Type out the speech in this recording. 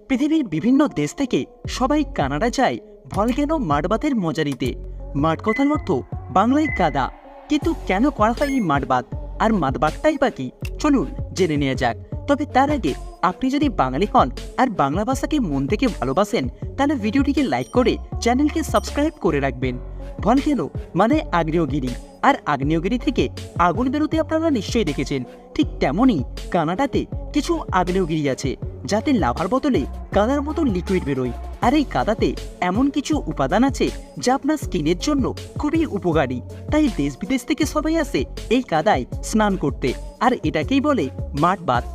পৃথিবীর বিভিন্ন দেশ থেকে সবাই কানাডা যায় ভলক্যানো মাডবাতের মজা নিতে। মাড কথার অর্থ বাংলায় কাদা, কিন্তু কেন করা হয় এই মাডবাত, আর মাডবাতটাই বা কি, চলুন জেনে নেওয়া যাক। তবে তার আগে আপনি যদি বাঙালি হন আর বাংলা ভাষাকে মন থেকে ভালোবাসেন, তাহলে ভিডিওটিকে লাইক করে চ্যানেলকে সাবস্ক্রাইব করে রাখবেন। ভলক্যানো মানে আগ্নেয়গিরি, আর আগ্নেয়গিরি থেকে আগুন বেরোতে আপনারা নিশ্চয়ই দেখেছেন। ঠিক তেমনই কানাডাতে কিছু আগ্নেয়গিরি আছে যাতে লাভার বদলে কাদার মতো লিকুইড বেরোয়। আর এই কাদাতে এমন কিছু উপাদান আছে যা আপনার স্কিনের জন্য খুবই উপকারী। তাই দেশ বিদেশ থেকে সবাই আসে এই কাদায় স্নান করতে, আর এটাকেই বলে মাড বাথ।